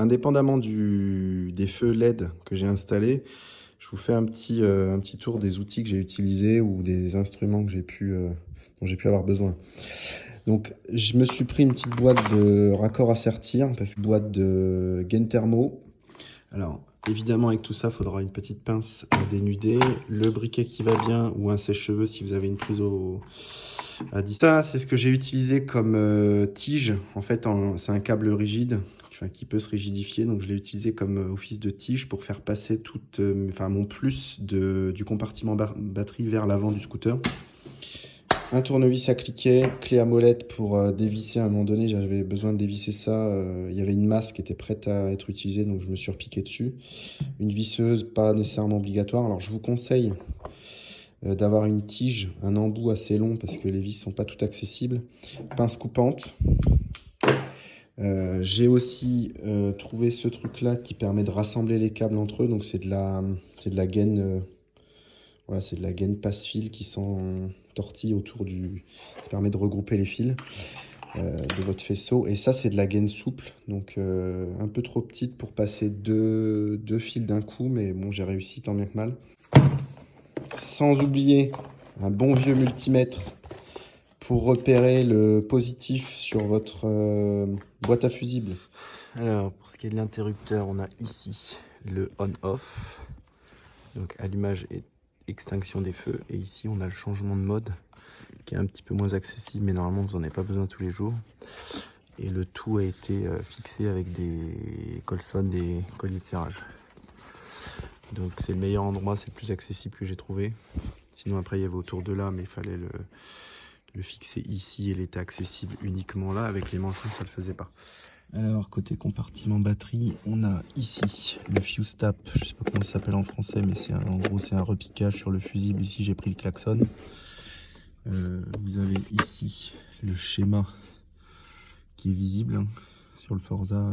indépendamment des feux LED que j'ai installés, je vous fais un petit tour des outils que j'ai utilisés ou des instruments que dont j'ai pu avoir besoin. Donc, je me suis pris une petite boîte de raccords à sertir, parce que boîte de gain thermo. Alors, évidemment, avec tout ça, il faudra une petite pince à dénuder, le briquet qui va bien ou un sèche-cheveux si vous avez une prise à distance. Ça, c'est ce que j'ai utilisé comme tige. En fait, c'est un câble rigide, qui peut se rigidifier. Donc, je l'ai utilisé comme office de tige pour faire passer mon plus du compartiment batterie vers l'avant du scooter. Un tournevis à cliquet, clé à molette pour dévisser. À un moment donné, j'avais besoin de dévisser ça. Il y avait une masse qui était prête à être utilisée, donc je me suis repiqué dessus. Une visseuse, pas nécessairement obligatoire. Alors, je vous conseille d'avoir une tige, un embout assez long parce que les vis sont pas toutes accessibles. Pince coupante. J'ai aussi trouvé ce truc-là qui permet de rassembler les câbles entre eux. Donc, c'est de la gaine. Voilà, c'est de la gaine passe-fil qui s'entortille qui permet de regrouper les fils de votre faisceau. Et ça, c'est de la gaine souple, donc un peu trop petite pour passer deux fils d'un coup, mais bon, j'ai réussi tant bien que mal. Sans oublier un bon vieux multimètre pour repérer le positif sur votre boîte à fusibles. Alors, pour ce qui est de l'interrupteur, on a ici le on-off, donc allumage et extinction des feux, et ici on a le changement de mode qui est un petit peu moins accessible, mais normalement vous n'en avez pas besoin tous les jours, et le tout a été fixé avec des colsons, des colliers de serrage. Donc c'est le meilleur endroit, c'est le plus accessible que j'ai trouvé. Sinon après il y avait autour de là, mais il fallait le fixer ici, et il était accessible uniquement là. Avec les manchons ça le faisait pas. Alors, côté compartiment batterie, on a ici le fuse tap, je sais pas comment ça s'appelle en français, mais en gros c'est un repiquage sur le fusible. Ici j'ai pris le klaxon. Vous avez ici le schéma qui est visible sur le Forza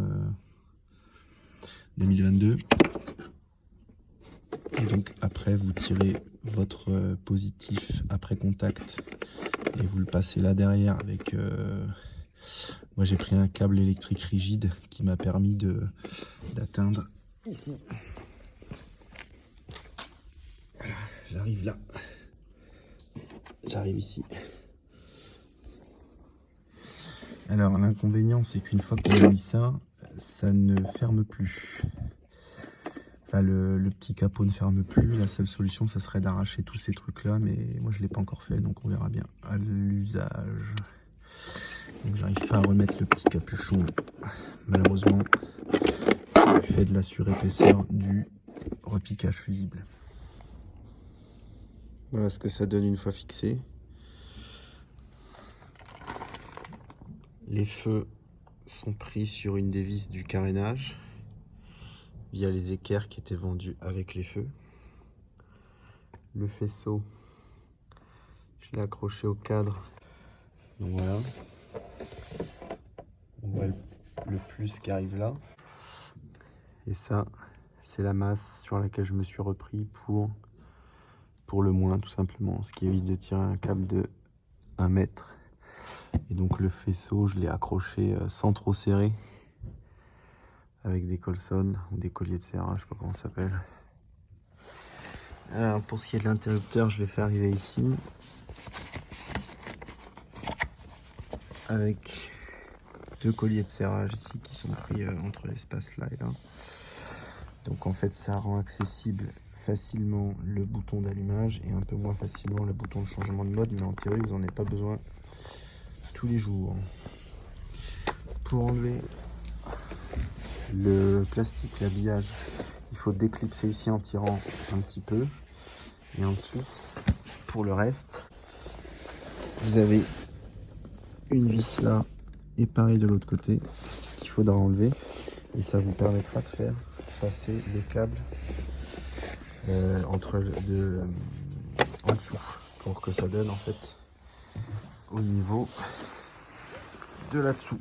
2022. Et donc après vous tirez votre positif après contact et vous le passez là derrière avec... Moi j'ai pris un câble électrique rigide qui m'a permis d'atteindre ici. Voilà, j'arrive là. J'arrive ici. Alors l'inconvénient c'est qu'une fois qu'on a mis ça, ça ne ferme plus. Enfin le petit capot ne ferme plus. La seule solution ça serait d'arracher tous ces trucs là, mais moi je ne l'ai pas encore fait, donc on verra bien à l'usage. Donc j'arrive pas à remettre le petit capuchon, malheureusement, du fait de la surépaisseur du repiquage fusible. Voilà ce que ça donne une fois fixé. Les feux sont pris sur une des vis du carénage via les équerres qui étaient vendus avec les feux. Le faisceau, je l'ai accroché au cadre. Donc voilà. On voit le plus qui arrive là. Et ça, c'est la masse sur laquelle je me suis repris pour le moins, tout simplement. Ce qui évite de tirer un câble de 1 mètre. Et donc le faisceau, je l'ai accroché sans trop serrer, avec des colsons ou des colliers de serrage, je sais pas comment ça s'appelle. Alors pour ce qui est de l'interrupteur, je l'ai fait arriver ici, avec 2 colliers de serrage ici qui sont pris entre l'espace là et là. Donc en fait ça rend accessible facilement le bouton d'allumage et un peu moins facilement le bouton de changement de mode, mais en théorie vous n'en avez pas besoin tous les jours. Pour enlever le plastique, l'habillage, il faut déclipser ici en tirant un petit peu, et ensuite pour le reste vous avez une vis là et pareil de l'autre côté qu'il faudra enlever, et ça vous permettra de faire passer le câble en dessous pour que ça donne en fait au niveau de là-dessous.